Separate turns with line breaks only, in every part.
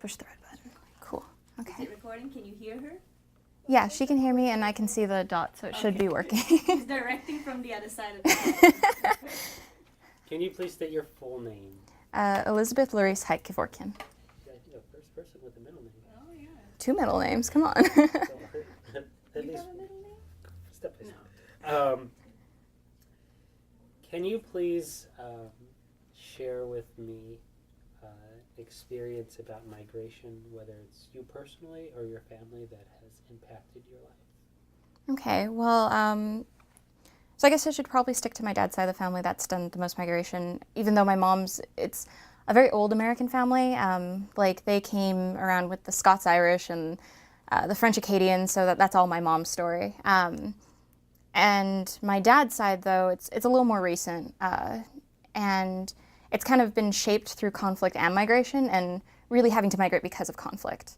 push the red button. Cool. Okay.
Is it recording? Can you hear her?
Yeah, she can hear me and I can see the dot, so it should be working.
She's directing from the other side of the camera.
Can you please state your full name?
Elizabeth Larice Kivorkian.
Yeah, you're the first person with a middle name.
Oh, yeah.
2 middle names, come on.
So, at
You
least
have a middle name?
step by
No.
step. Can you please share with me experience about migration, whether it's you personally or your family, that has impacted your life?
Okay, well, so I guess I should probably stick to my dad's side of the family. That's done the most migration, even though my mom's, it's a very old American family. Like, they came around with the Scots-Irish and the French Acadians, so that's all my mom's story. And my dad's side, though, it's a little more recent, and it's kind of been shaped through conflict and migration, and really having to migrate because of conflict.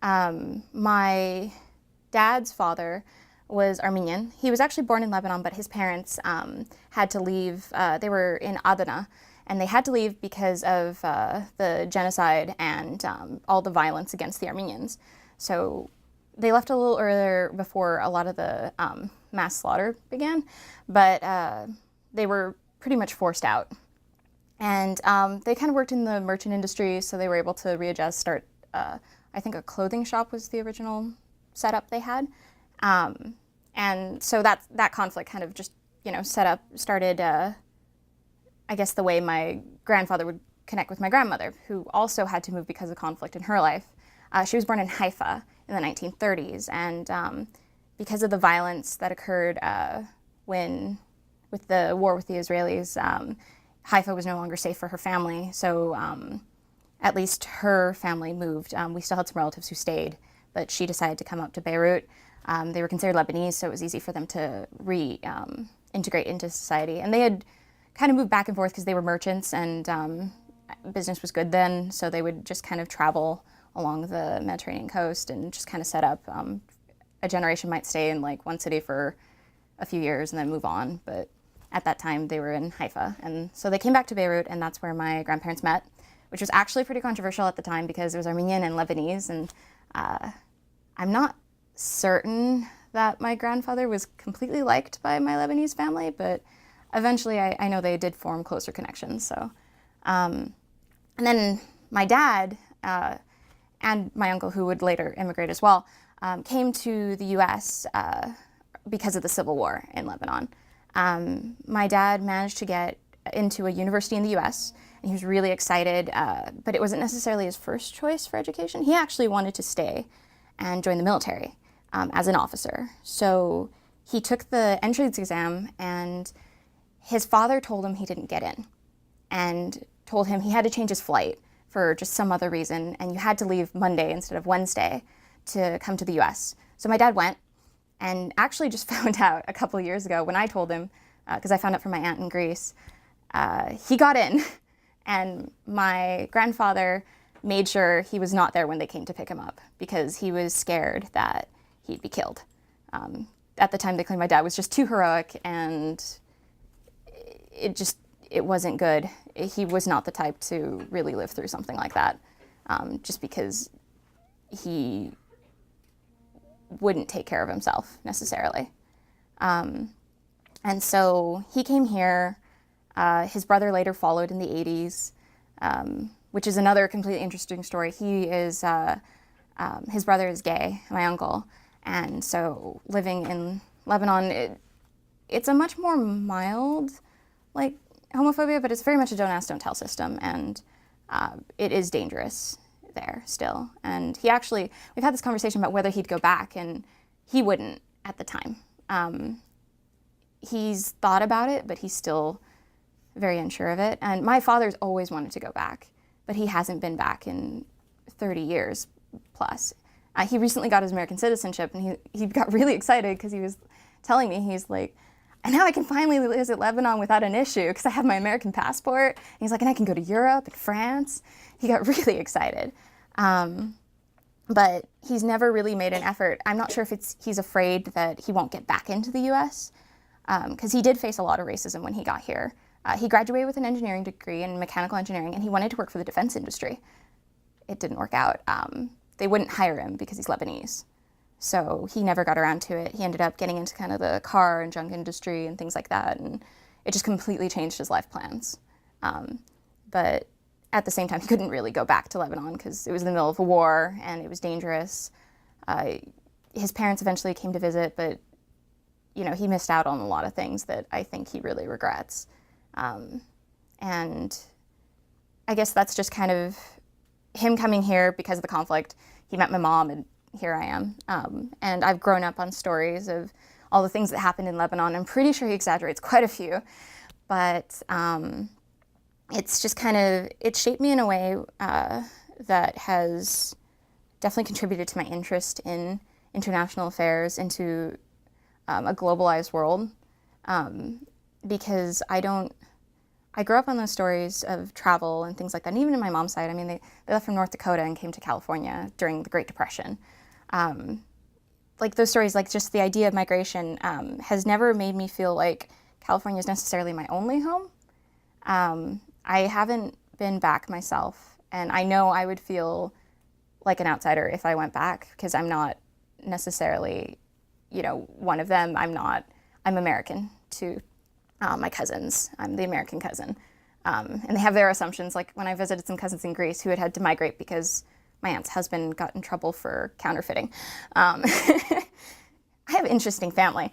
My dad's father was Armenian. He was actually born in Lebanon, but his parents had to leave. They were in Adana, and they had to leave because of the genocide and all the violence against the Armenians. So they left a little earlier before a lot of the mass slaughter began, but they were pretty much forced out. And they kind of worked in the merchant industry, so they were able to readjust, start, I think a clothing shop was the original setup they had. And so that conflict kind of just, started, I guess, the way my grandfather would connect with my grandmother, who also had to move because of conflict in her life. She was born in Haifa in the 1930s, and because of the violence that occurred with the war with the Israelis, Haifa was no longer safe for her family, so at least her family moved. We still had some relatives who stayed, but she decided to come up to Beirut. They were considered Lebanese, so it was easy for them to reintegrate into society. And they had kind of moved back and forth because they were merchants, and business was good then, so they would just kind of travel along the Mediterranean coast and just kind of set up. A generation might stay in like one city for a few years and then move on, but at that time they were in Haifa. And so they came back to Beirut, and that's where my grandparents met, which was actually pretty controversial at the time because it was Armenian and Lebanese, and I'm not certain that my grandfather was completely liked by my Lebanese family, but eventually I know they did form closer connections. So, and then my dad and my uncle, who would later immigrate as well, came to the U.S. Because of the Civil War in Lebanon. My dad managed to get into a university in the U.S., and he was really excited, but it wasn't necessarily his first choice for education. He actually wanted to stay and join the military as an officer. So he took the entrance exam, and his father told him he didn't get in, and told him he had to change his flight for just some other reason, and you had to leave Monday instead of Wednesday to come to the U.S. So my dad went, and actually just found out a couple of years ago when I told him, because I found out from my aunt in Greece, he got in, and my grandfather made sure he was not there when they came to pick him up because he was scared that he'd be killed. At the time, they claimed my dad was just too heroic, and it wasn't good. He was not the type to really live through something like that, just because he wouldn't take care of himself necessarily. And so he came here. His brother later followed in the 80s, which is another completely interesting story. His brother is gay, my uncle, and so living in Lebanon, it's a much more mild, like, homophobia, but it's very much a don't ask, don't tell system, and it is dangerous there still. And we've had this conversation about whether he'd go back, and he wouldn't at the time. He's thought about it, but he's still very unsure of it. And my father's always wanted to go back, but he hasn't been back in 30 years plus. He recently got his American citizenship, and he got really excited because he was telling me, he's like, and now I can finally visit Lebanon without an issue because I have my American passport. And he's like, and I can go to Europe and France. He got really excited. But he's never really made an effort. I'm not sure if he's afraid that he won't get back into the U.S. Because he did face a lot of racism when he got here. He graduated with an engineering degree in mechanical engineering, and he wanted to work for the defense industry. it didn't work out. They wouldn't hire him because he's Lebanese. So he never got around to it. He ended up getting into kind of the car and junk industry and things like that, and it just completely changed his life plans. But at the same time, he couldn't really go back to Lebanon because it was in the middle of a war and it was dangerous. His parents eventually came to visit, but he missed out on a lot of things that I think he really regrets. And I guess that's just kind of him coming here because of the conflict. He met my mom, and here I am. And I've grown up on stories of all the things that happened in Lebanon. I'm pretty sure he exaggerates quite a few, but it's just it shaped me in a way that has definitely contributed to my interest in international affairs, into a globalized world, because I grew up on those stories of travel and things like that, and even in my mom's side. I mean, they left from North Dakota and came to California during the Great Depression. Like those stories, like just the idea of migration has never made me feel like California is necessarily my only home. I haven't been back myself, and I know I would feel like an outsider if I went back because I'm not necessarily, one of them. I'm American to my cousins. I'm the American cousin. And they have their assumptions. Like when I visited some cousins in Greece who had to migrate because my aunt's husband got in trouble for counterfeiting. I have an interesting family.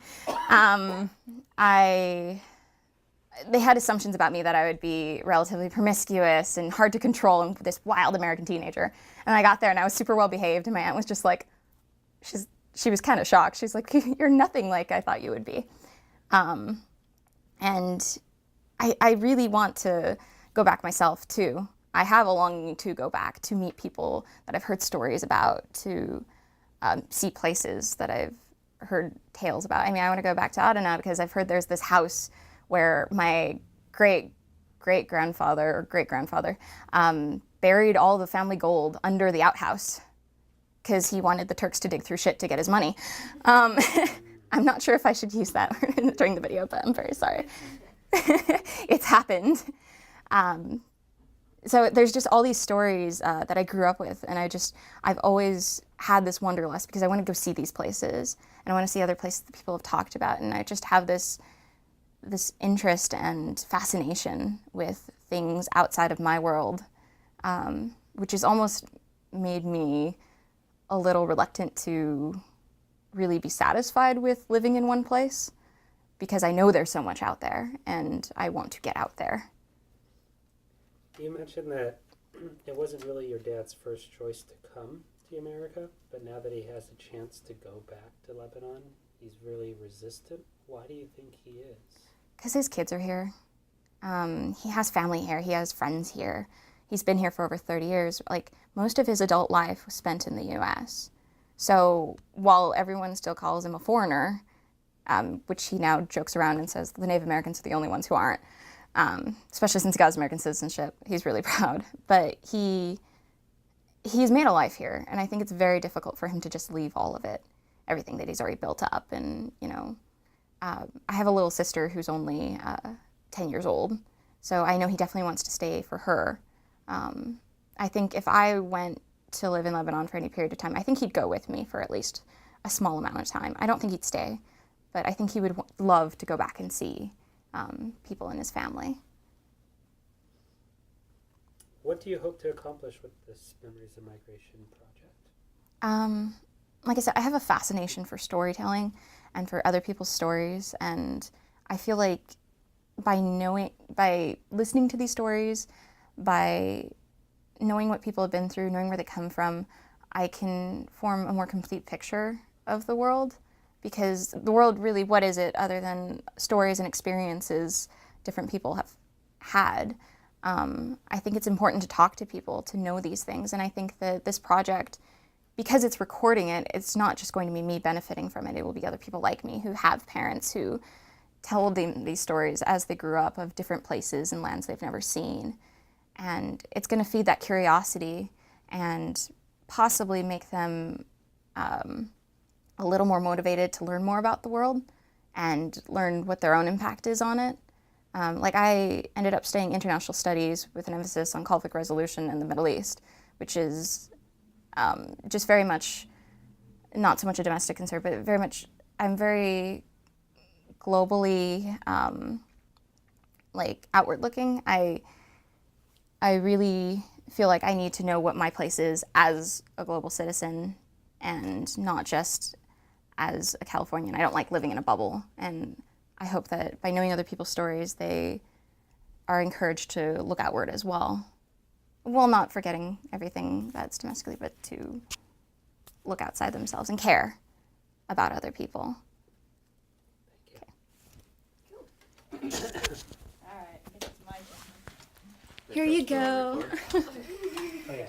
They had assumptions about me that I would be relatively promiscuous and hard to control and this wild American teenager. And I got there and I was super well behaved, and my aunt was just like, she was kind of shocked. She's like, "You're nothing like I thought you would be." And I really want to go back myself too. I have a longing to go back, to meet people that I've heard stories about, to see places that I've heard tales about. I mean, I want to go back to Adana because I've heard there's this house where my great-grandfather or great-grandfather buried all the family gold under the outhouse because he wanted the Turks to dig through shit to get his money. I'm not sure if I should use that during the video, but I'm very sorry. It's happened. So there's just all these stories that I grew up with, and I've always had this wanderlust because I want to go see these places, and I want to see other places that people have talked about, and I just have this interest and fascination with things outside of my world, which has almost made me a little reluctant to really be satisfied with living in one place, because I know there's so much out there and I want to get out there.
You mentioned that it wasn't really your dad's first choice to come to America, but now that he has a chance to go back to Lebanon, he's really resistant. Why do you think he is?
Because his kids are here. He has family here. He has friends here. He's been here for over 30 years. Like, most of his adult life was spent in the U.S. So while everyone still calls him a foreigner, which he now jokes around and says the Native Americans are the only ones who aren't, especially since he got his American citizenship, he's really proud. But he's made a life here, and I think it's very difficult for him to just leave all of it, everything that he's already built up. And, I have a little sister who's only 10 years old, so I know he definitely wants to stay for her. I think if I went to live in Lebanon for any period of time, I think he'd go with me for at least a small amount of time. I don't think he'd stay, but I think he would love to go back and see people in his family.
What do you hope to accomplish with this Memories of Migration project?
Like I said, I have a fascination for storytelling and for other people's stories, and I feel like by listening to these stories, by knowing what people have been through, knowing where they come from, I can form a more complete picture of the world. Because the world, really, what is it other than stories and experiences different people have had? I think it's important to talk to people, to know these things. And I think that this project, because it's recording it, it's not just going to be me benefiting from it. It will be other people like me who have parents who tell them these stories as they grew up of different places and lands they've never seen. And it's going to feed that curiosity and possibly make them a little more motivated to learn more about the world and learn what their own impact is on it. Like I ended up studying international studies with an emphasis on conflict resolution in the Middle East, which is just very much not so much a domestic concern, but very much, I'm very globally like outward looking. I really feel like I need to know what my place is as a global citizen and not just as a Californian. I don't like living in a bubble, and I hope that by knowing other people's stories, they are encouraged to look outward as well. Well, not forgetting everything that's domestically, but to look outside themselves and care about other people.
All right, I guess it's my turn.
The
Here you
first one
go.
record.
Oh yeah.